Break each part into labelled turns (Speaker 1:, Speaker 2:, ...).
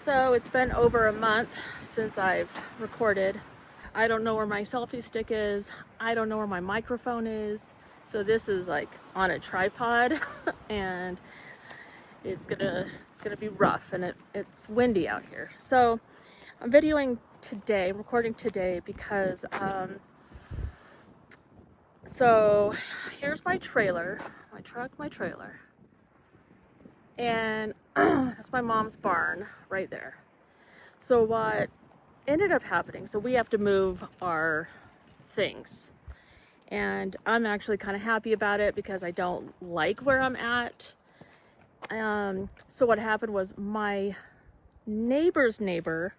Speaker 1: So it's been over a month since I've recorded. I don't know where my selfie stick is. I don't know where my microphone is. So this is like on a tripod and it's gonna be rough, and it's windy out here. So I'm videoing today, I'm recording today because so here's my trailer, my truck, my trailer. And that's my mom's barn right there. So what ended up happening, so we have to move our things. And I'm actually kind of happy about it because I don't like where I'm at. So what happened was my neighbor's neighbor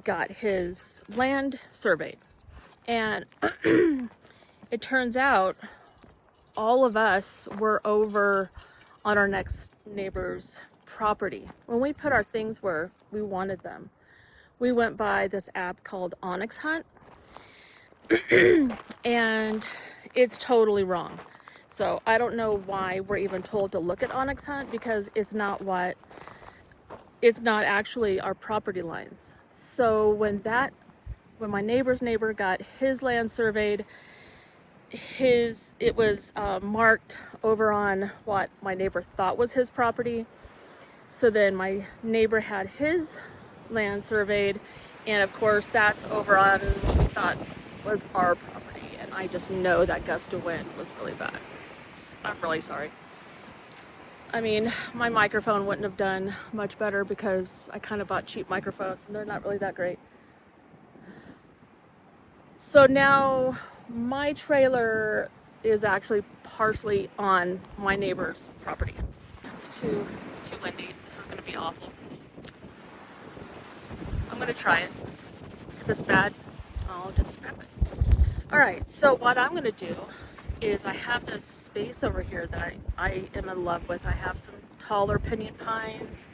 Speaker 1: got his land surveyed. And it turns out all of us were over on our next neighbor's property. When we put our things where we wanted them, we went by this app called Onyx Hunt, and it's totally wrong. So I don't know why we're even told to look at Onyx Hunt, because it's not actually our property lines. So when my neighbor's neighbor got his land surveyed, it was marked over on what my neighbor thought was his property. So then my neighbor had his land surveyed, and of course that's over on what we thought was our property. And I just know that gust of wind was really bad. I'm really sorry. I mean, my microphone wouldn't have done much better because I kind of bought cheap microphones and they're not really that great. So now my trailer is actually partially on my neighbor's property. It's too windy. This is going to be awful. I'm going to try it. If it's bad, I'll just scrap it. All right, so what I'm going to do is I have this space over here that I am in love with. I have some taller pinyon pines,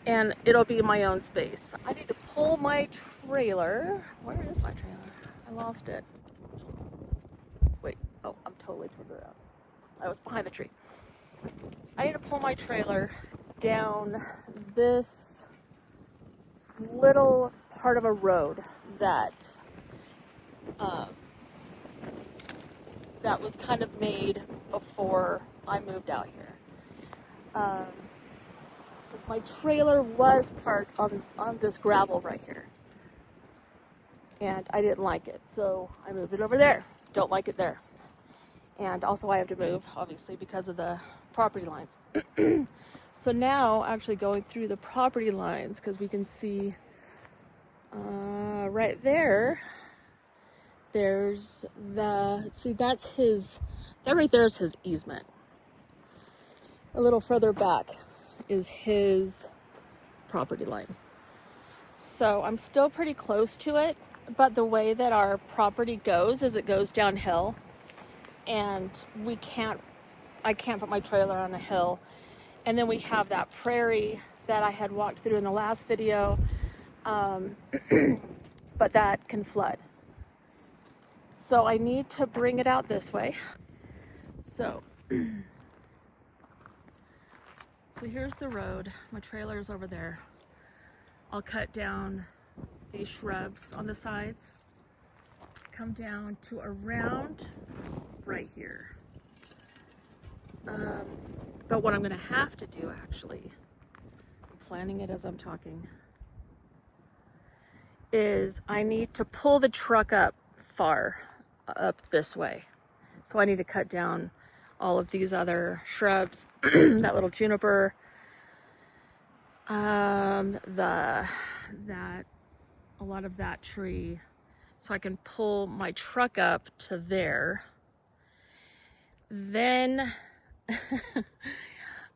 Speaker 1: and it'll be my own space. I need to pull my trailer. Where is my trailer? I lost it. Wait, oh, I'm totally turned around. I was behind the tree. I need to pull my trailer down this little part of a road that was kind of made before I moved out here. My trailer was parked on this gravel right here, and I didn't like it, so I moved it over there. Don't like it there. And also I have to move, obviously, because of the property lines. So now, actually going through the property lines, because we can see right there, there's that right there is his easement. A little further back is his property line. So I'm still pretty close to it, but the way that our property goes is it goes downhill, and I can't put my trailer on a hill. And then we have that prairie that I had walked through in the last video, but that can flood. So I need to bring it out this way. So here's the road. My trailer is over there. I'll cut down these shrubs on the sides, come down to around right here. But what I'm going to have to do, actually, I'm planning it as I'm talking, is I need to pull the truck up far up this way. So I need to cut down all of these other shrubs, that little juniper, a lot of that tree, so I can pull my truck up to there. Then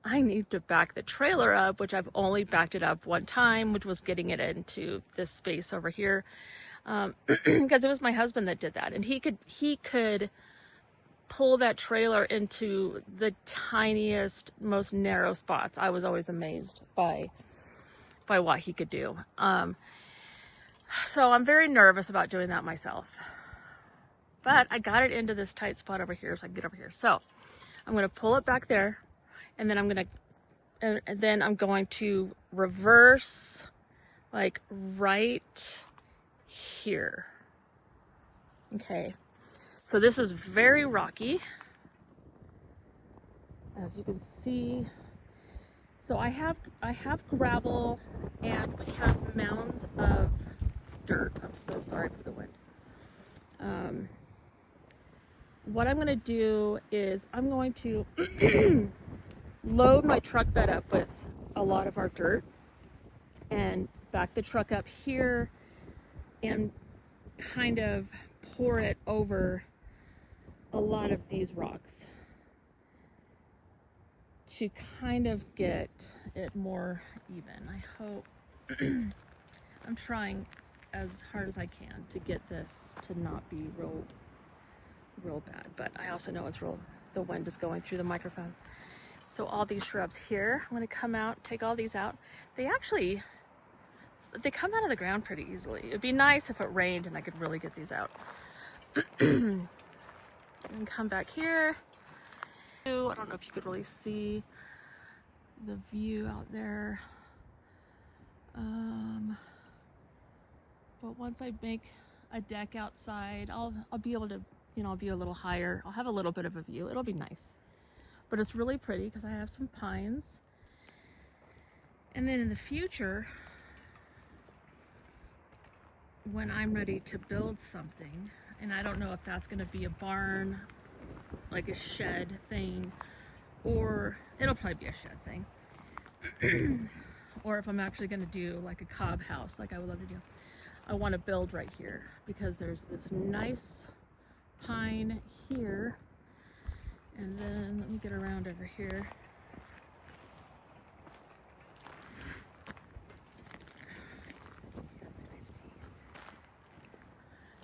Speaker 1: I need to back the trailer up, which I've only backed it up one time, which was getting it into this space over here, because it was my husband that did that, and he could pull that trailer into the tiniest, most narrow spots. I was always amazed by what he could do. So I'm very nervous about doing that myself. But I got it into this tight spot over here so I can get over here. So I'm going to pull it back there, and then I'm going to and then I'm going to reverse like right here. Okay, so this is very rocky, as you can see. So I have gravel and we have mounds of dirt. I'm so sorry for the wind. What I'm going to do is I'm going to load my truck bed up with a lot of our dirt and back the truck up here and kind of pour it over a lot of these rocks to kind of get it more even. I hope I'm trying as hard as I can to get this to not be real bad, but I also know the wind is going through the microphone. So all these shrubs here, I'm going to come out, take all these out. They come out of the ground pretty easily. It'd be nice if it rained and I could really get these out. And come back here. I don't know if you could really see the view out there. But once I make a deck outside, I'll be able to, I'll be a little higher. I'll have a little bit of a view. It'll be nice. But it's really pretty because I have some pines. And then in the future, when I'm ready to build something, and I don't know if that's going to be a barn, like a shed thing, or it'll probably be a shed thing, or if I'm actually going to do like a cob house, like I would love to do, I want to build right here because there's this nice pine here, and then let me get around over here.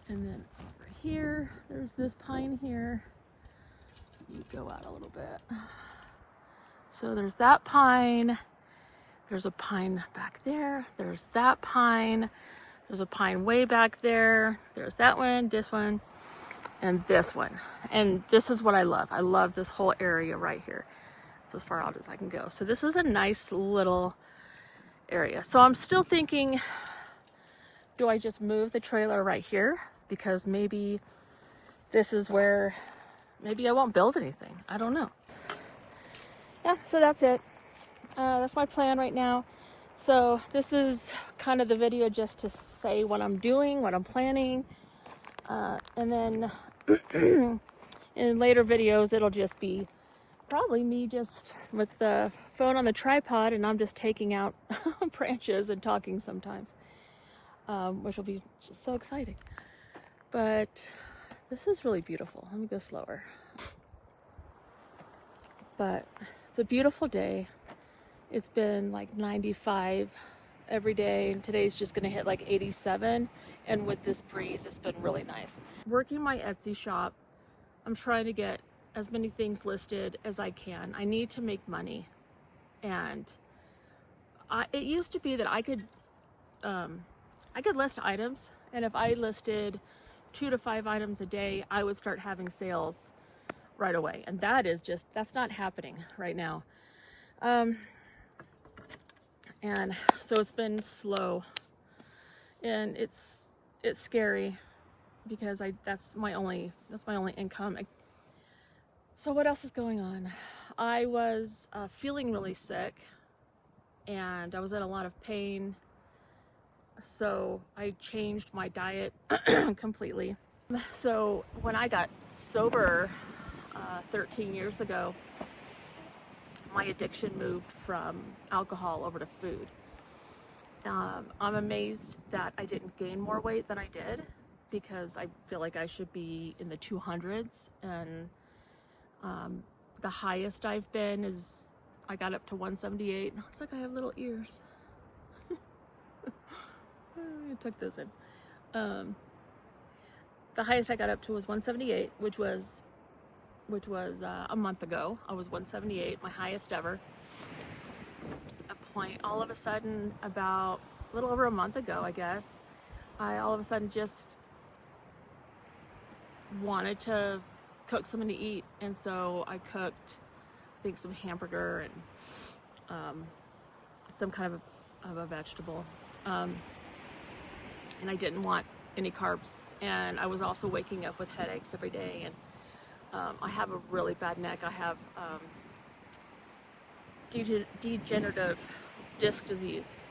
Speaker 1: And then over here, there's this pine here. Let me go out a little bit. So there's that pine. There's a pine back there. There's that pine. There's a pine way back there. There's that one, this one, and this one. And this is what I love. I love this whole area right here. It's as far out as I can go. So this is a nice little area. So I'm still thinking, do I just move the trailer right here? Because maybe this is where, maybe I won't build anything. I don't know. Yeah, so that's it. That's my plan right now. So this is kind of the video just to say what I'm doing, what I'm planning. And then in later videos, it'll just be probably me just with the phone on the tripod and I'm just taking out branches and talking sometimes, which will be just so exciting. But this is really beautiful. Let me go slower. But it's a beautiful day. It's been like 95 every day, and today's just gonna hit like 87. And with this breeze, it's been really nice. Working my Etsy shop, I'm trying to get as many things listed as I can. I need to make money. And it used to be that I could list items, and if I listed 2 to 5 items a day, I would start having sales right away. And that's not happening right now. And so it's been slow, and it's scary because that's my only income. So what else is going on? I was feeling really sick, and I was in a lot of pain. So I changed my diet completely. So when I got sober 13 years ago, my addiction moved from alcohol over to food. I'm amazed that I didn't gain more weight than I did, because I feel like I should be in the 200s, and the highest I've been is I got up to 178. Looks like I have little ears. I took those in. The highest I got up to was 178, which was a month ago. I was 178, my highest ever. All of a sudden, about a little over a month ago, I guess, I all of a sudden just wanted to cook something to eat, and so I cooked, I think, some hamburger some kind of a vegetable. And I didn't want any carbs. And I was also waking up with headaches every day. And I have a really bad neck. I have degenerative disc disease.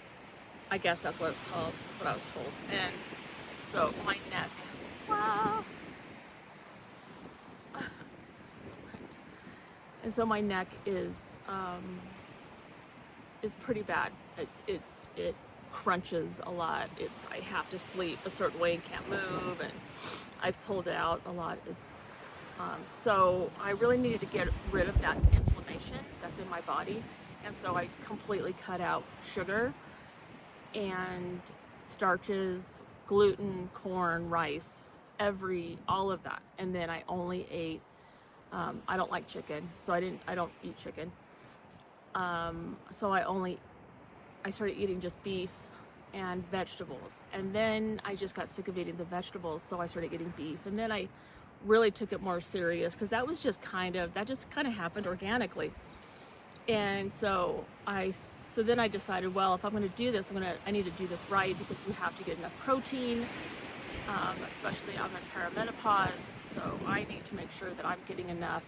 Speaker 1: I guess that's what it's called. That's what I was told. And so my neck, and so my neck is pretty bad. It crunches a lot. I have to sleep a certain way and can't move, and I've pulled it out a lot. So I really needed to get rid of that inflammation that's in my body, and so I completely cut out sugar and starches, gluten, corn, rice, all of that. And then I only ate, I don't like chicken, so I don't eat chicken. So I started eating just beef and vegetables. And then I just got sick of eating the vegetables, so I started eating beef. And then I really took it more serious, because that just kind of happened organically. And so then I decided, well, if I'm going to do this, I need to do this right, because you have to get enough protein, especially I'm in perimenopause. So I need to make sure that I'm getting enough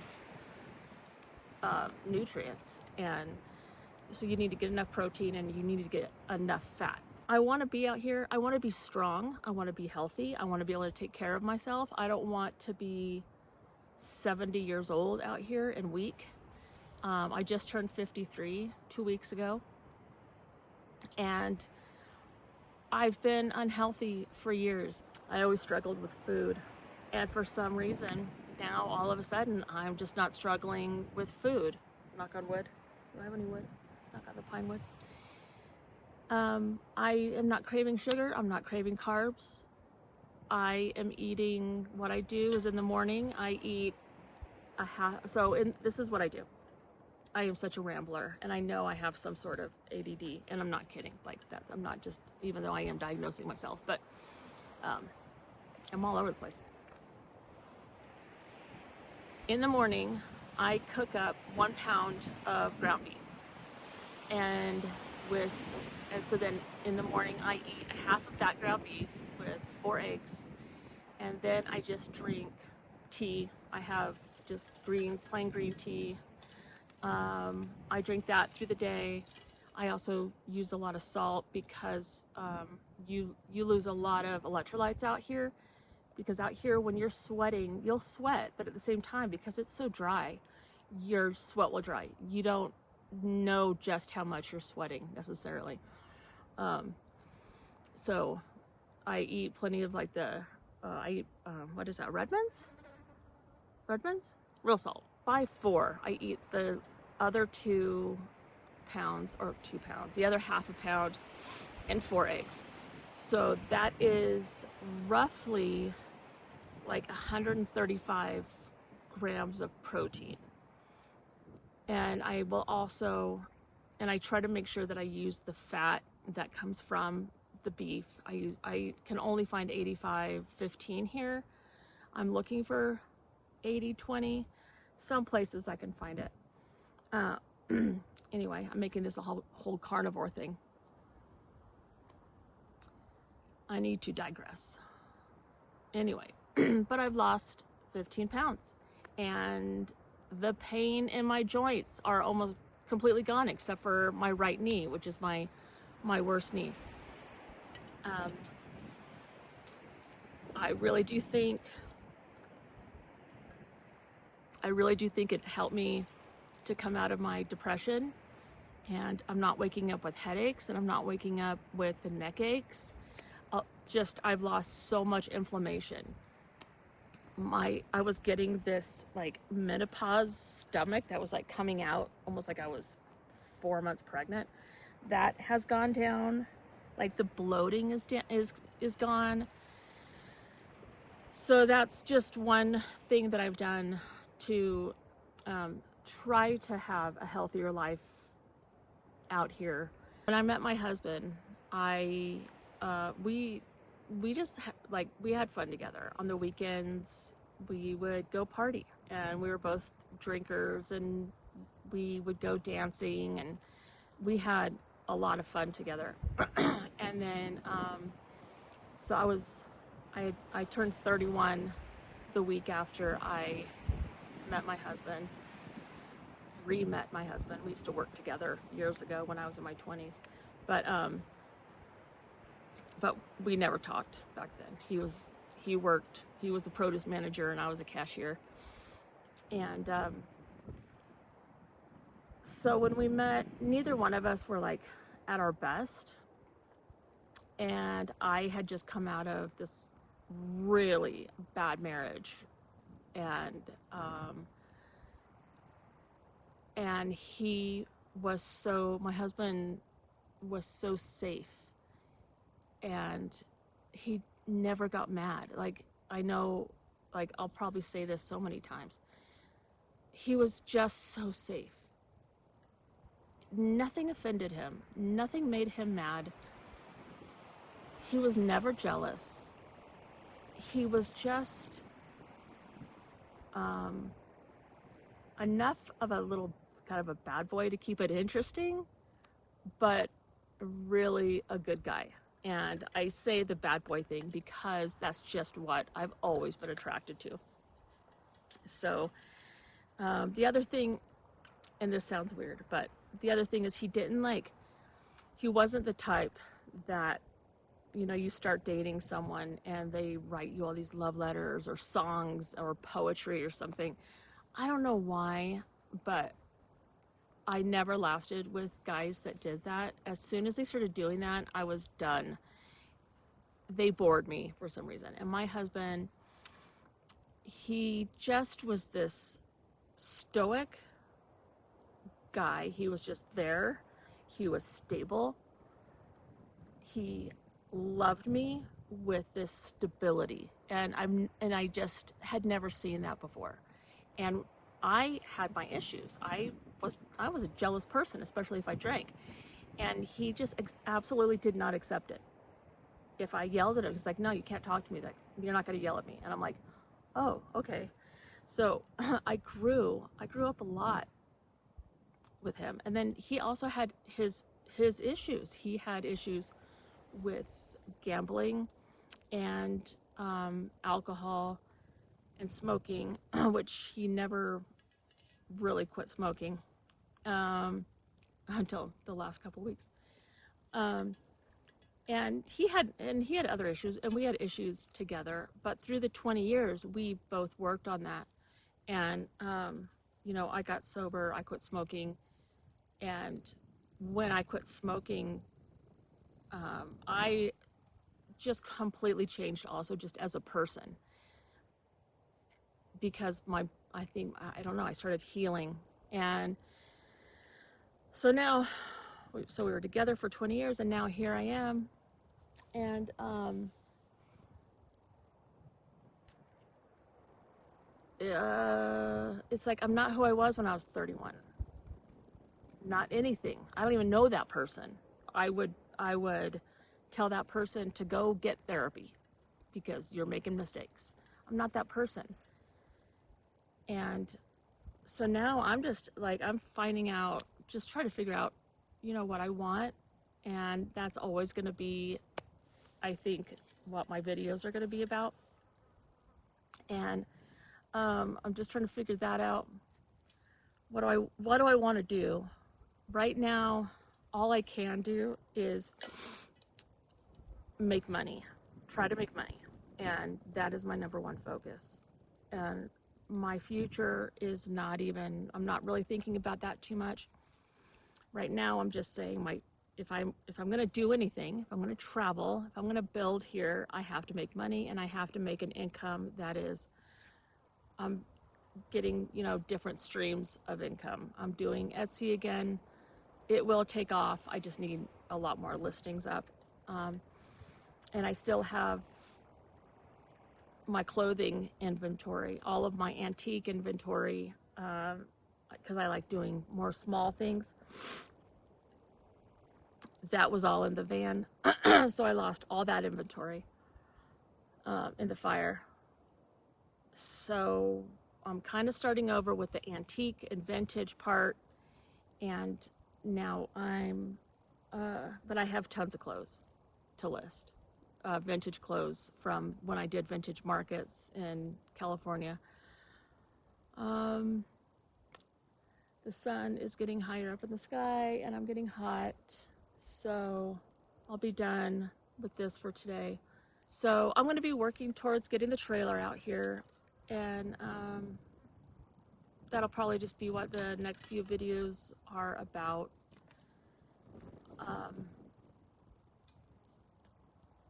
Speaker 1: nutrients. And so you need to get enough protein, and you need to get enough fat. I want to be out here. I want to be strong. I want to be healthy. I want to be able to take care of myself. I don't want to be 70 years old out here and weak. I just turned 53 2 weeks ago, and I've been unhealthy for years. I always struggled with food, and for some reason now all of a sudden I'm just not struggling with food. Knock on wood. Do I have any wood? Knock on the pine wood. I am not craving sugar. I'm not craving carbs. I am eating, what I do is in the morning I eat this is what I do. I am such a rambler, and I know I have some sort of ADD, and I'm not kidding. Like that, I'm not just, even though I am diagnosing myself, but I'm all over the place. In the morning, I cook up 1 pound of ground beef, and so then in the morning I eat half of that ground beef with 4 eggs, and then I just drink tea. I have just plain green tea. I drink that through the day. I also use a lot of salt, because you lose a lot of electrolytes out here, because out here when you're sweating, you'll sweat, but at the same time, because it's so dry, your sweat will dry. You don't know just how much you're sweating necessarily. So I eat plenty of what is that, Redmond's? Real salt. By 4, I eat the other 2 pounds, or 2 pounds, the other half a pound, and 4 eggs. So that is roughly like 135 grams of protein. And I try to make sure that I use the fat that comes from the beef. I can only find 85-15 here. I'm looking for 80-20. Some places I can find it. Anyway, I'm making this a whole carnivore thing. I need to digress. Anyway, but I've lost 15 pounds, and the pain in my joints are almost completely gone, except for my right knee, which is my worst knee. I really do think it helped me to come out of my depression, and I'm not waking up with headaches, and I'm not waking up with the neck aches. I've lost so much inflammation. I was getting this like menopause stomach that was like coming out almost like I was 4 months pregnant. That has gone down. Like the bloating is gone. So that's just one thing that I've done to try to have a healthier life out here. When I met my husband, we had fun together. On the weekends, we would go party, and we were both drinkers, and we would go dancing and we had a lot of fun together. And then, so I turned 31 the week after I met my husband, re-met my husband. We used to work together years ago when I was in my 20s, but we never talked back then. He was a produce manager and I was a cashier. And so when we met, neither one of us were like at our best. And I had just come out of this really bad marriage. And my husband was so safe, and he never got mad. Like, I know, like, I'll probably say this so many times. He was just so safe. Nothing offended him. Nothing made him mad. He was never jealous. He was just enough of a little kind of a bad boy to keep it interesting, but really a good guy. And I say the bad boy thing because that's just what I've always been attracted to. So the other thing, and this sounds weird, but the other thing is he wasn't the type that, you start dating someone and they write you all these love letters or songs or poetry or something. I don't know why, but I never lasted with guys that did that. As soon as they started doing that, I was done. They bored me for some reason. And my husband, he just was this stoic guy. He was just there. He was stable. He loved me with this stability. And I just had never seen that before. And I had my issues. I was a jealous person, especially if I drank. And he just absolutely did not accept it. If I yelled at him, he's like, no, you can't talk to me. Like, you're not going to yell at me. And I'm like, oh, okay. So I grew up a lot with him. And then he also had his issues. He had issues with gambling and alcohol and smoking, which he never really quit smoking until the last couple weeks. And he had other issues, and we had issues together. But through the 20 years, we both worked on that. And I got sober. I quit smoking, and when I quit smoking, I just completely changed. Also, just as a person, because I don't know, I started healing. And so now, we were together for 20 years, and now here I am. And it's like I'm not who I was when I was 31. Not anything. I don't even know that person. I would tell that person to go get therapy because you're making mistakes. I'm not that person. And so now I'm just like, I'm finding out, just trying to figure out, what I want. And that's always going to be, I think, what my videos are going to be about. And I'm just trying to figure that out. What do I want to do? Right now, all I can do is make money, try to make money. And that is my number one focus. And my future is I'm not really thinking about that too much. Right now, I'm just saying if I'm going to do anything, if I'm going to travel, if I'm going to build here, I have to make money, and I have to make an income that is, I'm getting, different streams of income. I'm doing Etsy again. It will take off. I just need a lot more listings up. And I still have my clothing inventory, all of my antique inventory, because I like doing more small things. That was all in the van. So I lost all that inventory in the fire. So I'm kind of starting over with the antique and vintage part, and now but I have tons of clothes to list. Vintage clothes from when I did vintage markets in California. The sun is getting higher up in the sky and I'm getting hot, so I'll be done with this for today. So I'm going to be working towards getting the trailer out here, and that'll probably just be what the next few videos are about.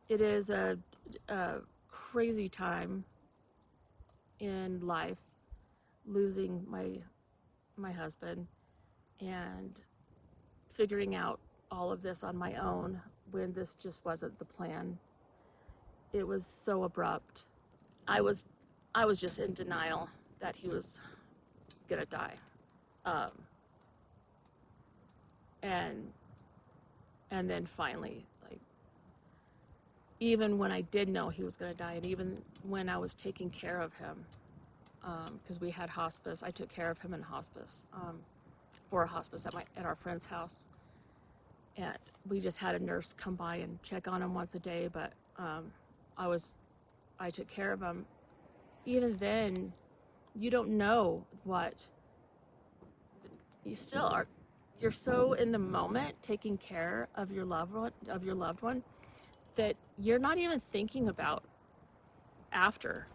Speaker 1: It is a crazy time in life, losing my husband and figuring out all of this on my own when this just wasn't the plan. It was so abrupt. I was just in denial that he was gonna die. And then finally, like, even when I did know he was gonna die, and even when I was taking care of him, because we had hospice, I took care of him in hospice, for a hospice at our friend's house, and we just had a nurse come by and check on him once a day, but I took care of him. Even then, you don't know what you still are. You're so in the moment taking care of your loved one that you're not even thinking about after.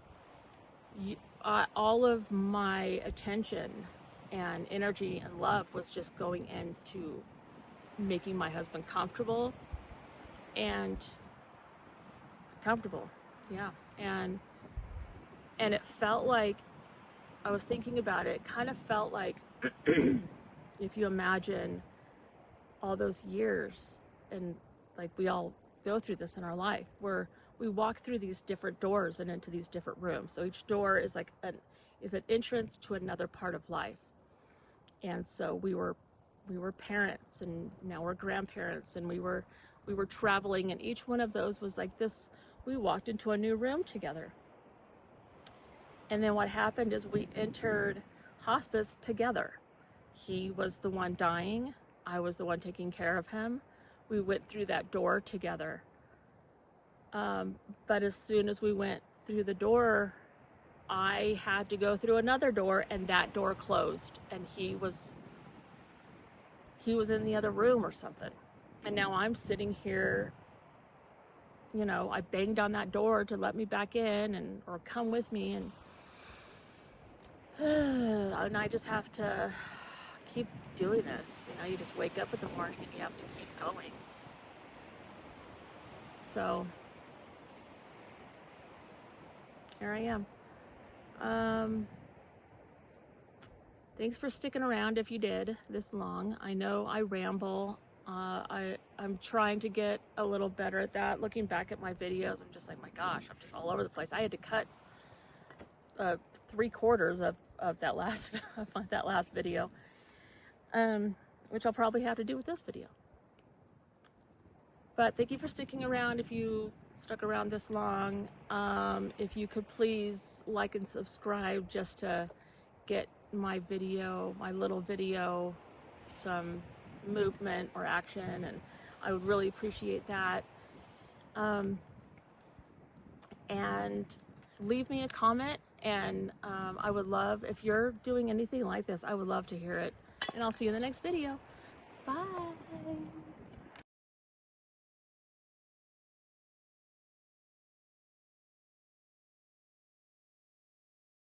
Speaker 1: All of my attention and energy and love was just going into making my husband comfortable, yeah. And it felt like, I was thinking about it, kind of felt like if you imagine all those years, and like we all go through this in our life, where we walk through these different doors and into these different rooms. So each door is like an entrance to another part of life. And so we were parents, and now we're grandparents, and we were traveling, and each one of those was like this. We walked into a new room together. And then what happened is we entered hospice together. He was the one dying. I was the one taking care of him. We went through that door together. But as soon as we went through the door, I had to go through another door, and that door closed, and he was in the other room or something. And now I'm sitting here, you know, I banged on that door to let me back in, or come with me, and I just have to keep doing this. You know, you just wake up in the morning and you have to keep going. So here I am. Thanks for sticking around if you did this long. I know I ramble. I'm trying to get a little better at that. Looking back at my videos, I'm just like, my gosh, I'm just all over the place. I had to cut 3/4 of that last that last video, which I'll probably have to do with this video. But thank you for sticking around. If you stuck around this long, if you could please like and subscribe, just to get my little video, some movement or action, and I would really appreciate that. And leave me a comment, and I would love, if you're doing anything like this, I would love to hear it. And I'll see you in the next video. Bye.